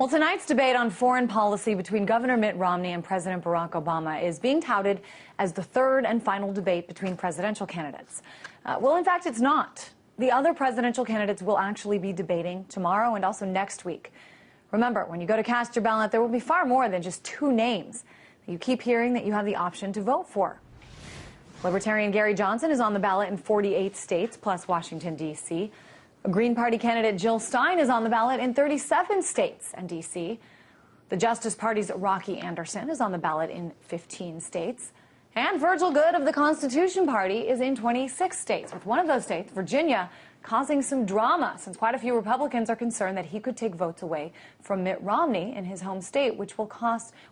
Well, tonight's debate on foreign policy between Governor Mitt Romney and President Barack Obama is being touted as the third and final debate between presidential candidates. Well, in fact, it's not. The other presidential candidates will actually be debating tomorrow and also next week. Remember, when you go to cast your ballot, there will be far more than just two names that you keep hearing that you have the option to vote for. Libertarian Gary Johnson is on the ballot in 48 states, plus Washington, D.C. Green Party candidate Jill Stein is on the ballot in 37 states and D.C. The Justice Party's Rocky Anderson is on the ballot in 15 states. And Virgil Goode of the Constitution Party is in 26 states, with one of those states, Virginia, causing some drama since quite a few Republicans are concerned that he could take votes away from Mitt Romney in his home state, which will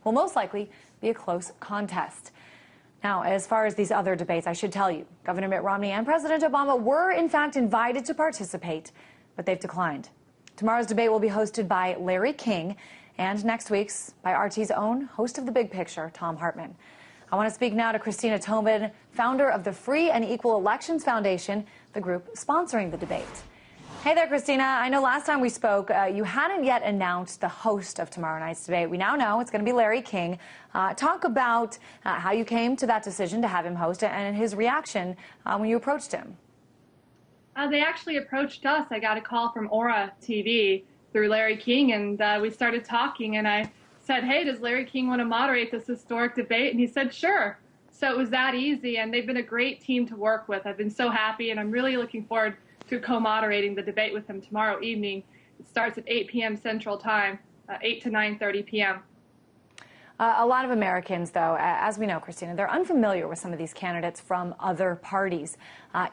most likely be a close contest. Now, as far as these other debates, I should tell you, Governor Mitt Romney and President Obama were, in fact, invited to participate, but they've declined. Tomorrow's debate will be hosted by Larry King, and next week's by RT's own host of The Big Picture, Thom Hartmann. I want to speak now to Christina Tobin, founder of the Free and Equal Elections Foundation, the group sponsoring the debate. Hey there, Christina. I know last time we spoke, you hadn't yet announced the host of tomorrow night's debate. We now know it's going to be Larry King. Talk about how you came to that decision to have him host and his reaction when you approached him. They actually approached us. I got a call from Aura TV through Larry King, and we started talking, and I said, hey, does Larry King want to moderate this historic debate? And he said, sure. So it was that easy, and they've been a great team to work with. I've been so happy, and I'm really looking forward to co-moderating the debate with him tomorrow evening. It starts at 8 p.m. Central Time, 8 to 9:30 p.m. A lot of Americans, though, as we know, Christina, they're unfamiliar with some of these candidates from other parties.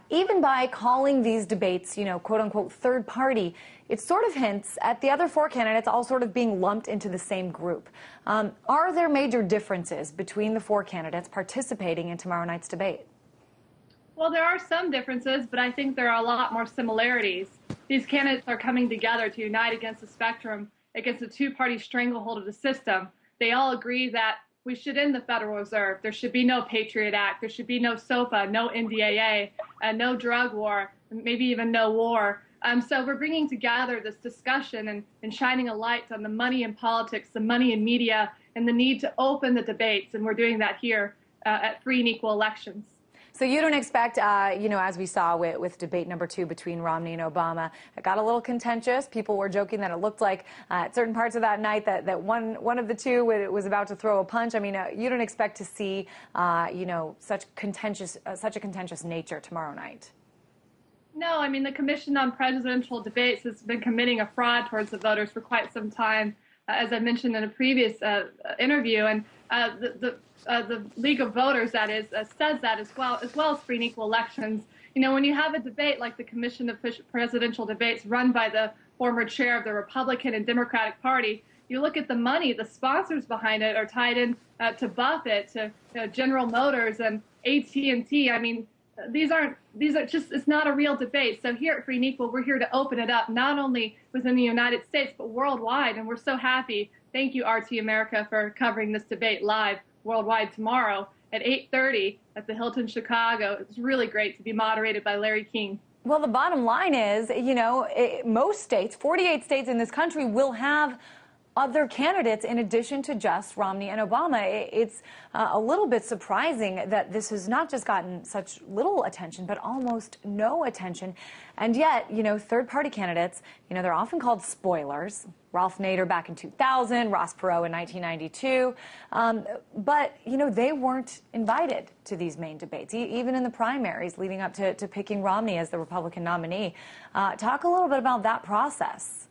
Even by calling these debates, quote-unquote, third party, it sort of hints at the other four candidates all sort of being lumped into the same group. Are there major differences between the four candidates participating in tomorrow night's debate? Well, there are some differences, but I think there are a lot more similarities. These candidates are coming together to unite against the spectrum, against the two-party stranglehold of the system. They all agree that we should end the Federal Reserve. There should be no Patriot Act. There should be no SOFA, no NDAA, no drug war, maybe even no war. So we're bringing together this discussion and shining a light on the money in politics, the money in media, and the need to open the debates. And we're doing that here at Free and Equal Elections. So you don't expect, as we saw with debate number 2 between Romney and Obama, it got a little contentious. People were joking that it looked like at certain parts of that night that one of the two was about to throw a punch. I mean, you don't expect to see, such a contentious nature tomorrow night. No, I mean, the Commission on Presidential Debates has been committing a fraud towards the voters for quite some time, as I mentioned in a previous interview, and the League of Voters, that is, says that as well as Free and Equal Elections. When you have a debate like the Commission of Presidential Debates run by the former chair of the Republican and Democratic Party, you look at the money, the sponsors behind it are tied in to Buffett, to General Motors and AT&T. I mean, these are just, it's not a real debate. So here at Free and Equal, we're here to open it up, not only within the United States, but worldwide. And we're so happy. Thank you, RT America, for covering this debate live worldwide tomorrow at 8:30 at the Hilton Chicago. It's really great to be moderated by Larry King. Well, the bottom line is, most states, 48 states in this country, will have other candidates in addition to just Romney and Obama. It's a little bit surprising that this has not just gotten such little attention, but almost no attention. And yet, third-party candidates, they're often called spoilers. Ralph Nader back in 2000, Ross Perot in 1992. But, they weren't invited to these main debates, even in the primaries leading up to picking Romney as the Republican nominee. Talk a little bit about that process.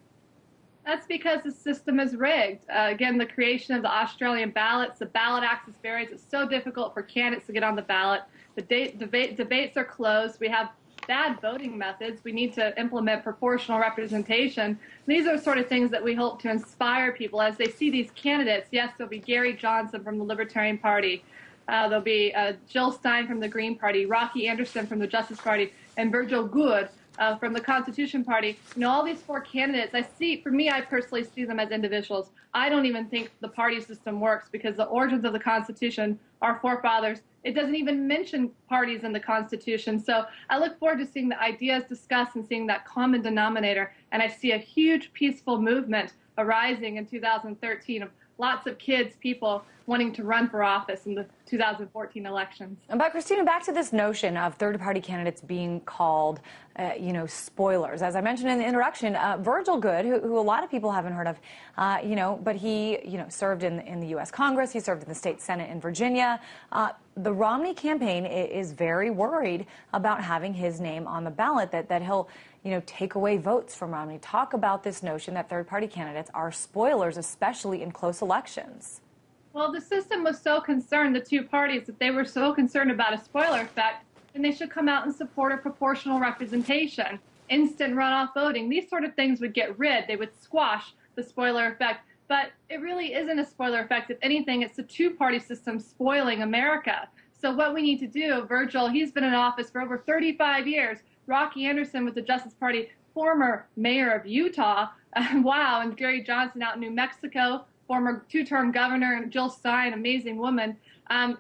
That's because the system is rigged. Again, the creation of the Australian ballots, the ballot access barriers, it's so difficult for candidates to get on the ballot. The debates are closed. We have bad voting methods. We need to implement proportional representation. These are the sort of things that we hope to inspire people as they see these candidates. Yes, there'll be Gary Johnson from the Libertarian Party. There'll be Jill Stein from the Green Party, Rocky Anderson from the Justice Party, and Virgil Goode from the Constitution Party. All these four candidates, I personally see them as individuals. I don't even think the party system works because the origins of the Constitution, our forefathers, it doesn't even mention parties in the Constitution. So I look forward to seeing the ideas discussed and seeing that common denominator. And I see a huge peaceful movement arising in 2013 of lots of kids, people wanting to run for office in the 2014 elections. But Christina, back to this notion of third-party candidates being called, spoilers. As I mentioned in the introduction, Virgil Goode, who a lot of people haven't heard of, but he, served in the U.S. Congress. He served in the state Senate in Virginia. The Romney campaign is very worried about having his name on the ballot, that he'll, take away votes from Romney. Talk about this notion that third-party candidates are spoilers, especially in close elections. Well, the system was so concerned, the two parties, that they were so concerned about a spoiler effect, then they should come out and support a proportional representation, instant runoff voting. These sort of things would get rid. They would squash the spoiler effect. But it really isn't a spoiler effect. If anything, it's the two-party system spoiling America. So what we need to do, Virgil, he's been in office for over 35 years. Rocky Anderson with the Justice Party, former mayor of Utah. Wow, and Gary Johnson out in New Mexico, former two-term governor, and Jill Stein, amazing woman.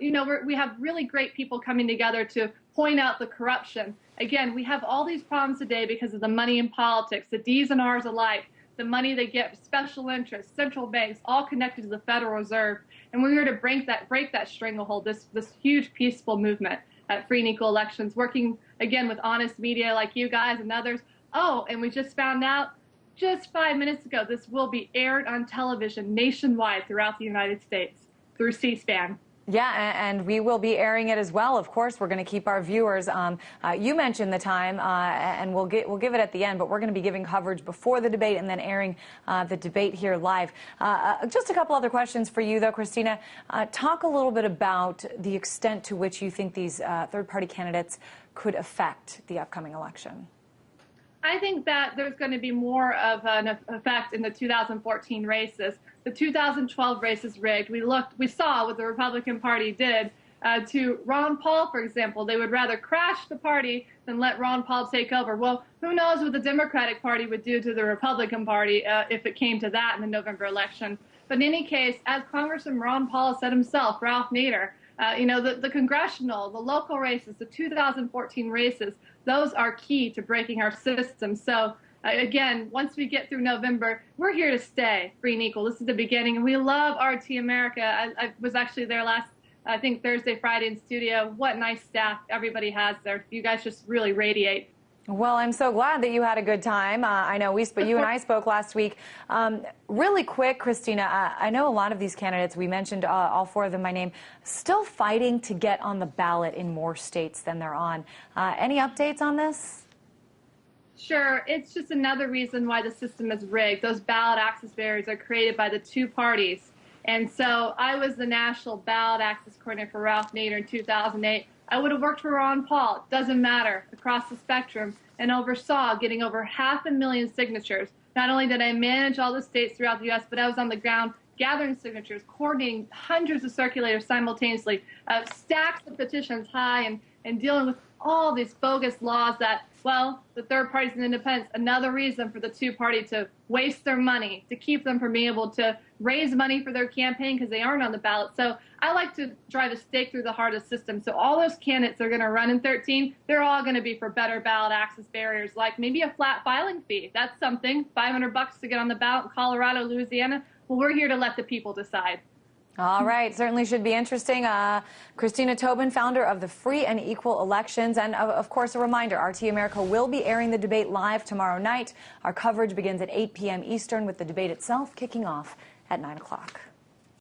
We have really great people coming together to point out the corruption. Again, we have all these problems today because of the money in politics, the D's and R's alike, the money they get, special interests, central banks, all connected to the Federal Reserve. And we're here to break that stranglehold, this huge peaceful movement at Free and Equal Elections, working, again, with honest media like you guys and others. Oh, and we just found out just 5 minutes ago, this will be aired on television nationwide throughout the United States through C-SPAN. Yeah, and we will be airing it as well. Of course, we're going to keep our viewers. You mentioned the time, and we'll give it at the end, but we're going to be giving coverage before the debate and then airing the debate here live. Just a couple other questions for you, though, Christina. Talk a little bit about the extent to which you think these third-party candidates could affect the upcoming election. I think that there's going to be more of an effect in the 2014 races. The 2012 race is rigged. We saw what the Republican Party did to Ron Paul, for example. They would rather crash the party than let Ron Paul take over. Well, who knows what the Democratic Party would do to the Republican Party if it came to that in the November election. But in any case, as Congressman Ron Paul said himself, Ralph Nader, the congressional, the local races, the 2014 races, those are key to breaking our system. So, again, once we get through November, we're here to stay, Free and Equal. This is the beginning, and we love RT America. I was actually there last, I think, Thursday, Friday in studio. What nice staff everybody has there. You guys just really radiate. Well, I'm so glad that you had a good time. I know you and I spoke last week. Really quick, Christina, I know a lot of these candidates, we mentioned all four of them by name, still fighting to get on the ballot in more states than they're on. Any updates on this? Sure. It's just another reason why the system is rigged. Those ballot access barriers are created by the two parties. And so I was the national ballot access coordinator for Ralph Nader in 2008. I would have worked for Ron Paul, it doesn't matter, across the spectrum, and oversaw getting over 500,000 signatures. Not only did I manage all the states throughout the U.S., but I was on the ground gathering signatures, coordinating hundreds of circulators simultaneously, stacks of petitions high, and dealing with all these bogus laws that, well, the third parties and independents, another reason for the two-party to waste their money, to keep them from being able to raise money for their campaign because they aren't on the ballot. So I like to drive a stake through the heart of the system. So all those candidates that are going to run in 2013, they're all going to be for better ballot access barriers, like maybe a flat filing fee. That's something, $500 to get on the ballot in Colorado, Louisiana. Well, we're here to let the people decide. All right, certainly should be interesting. Christina Tobin, founder of the Free and Equal Elections. And of course, a reminder, RT America will be airing the debate live tomorrow night. Our coverage begins at 8 p.m. Eastern with the debate itself kicking off at 9 o'clock.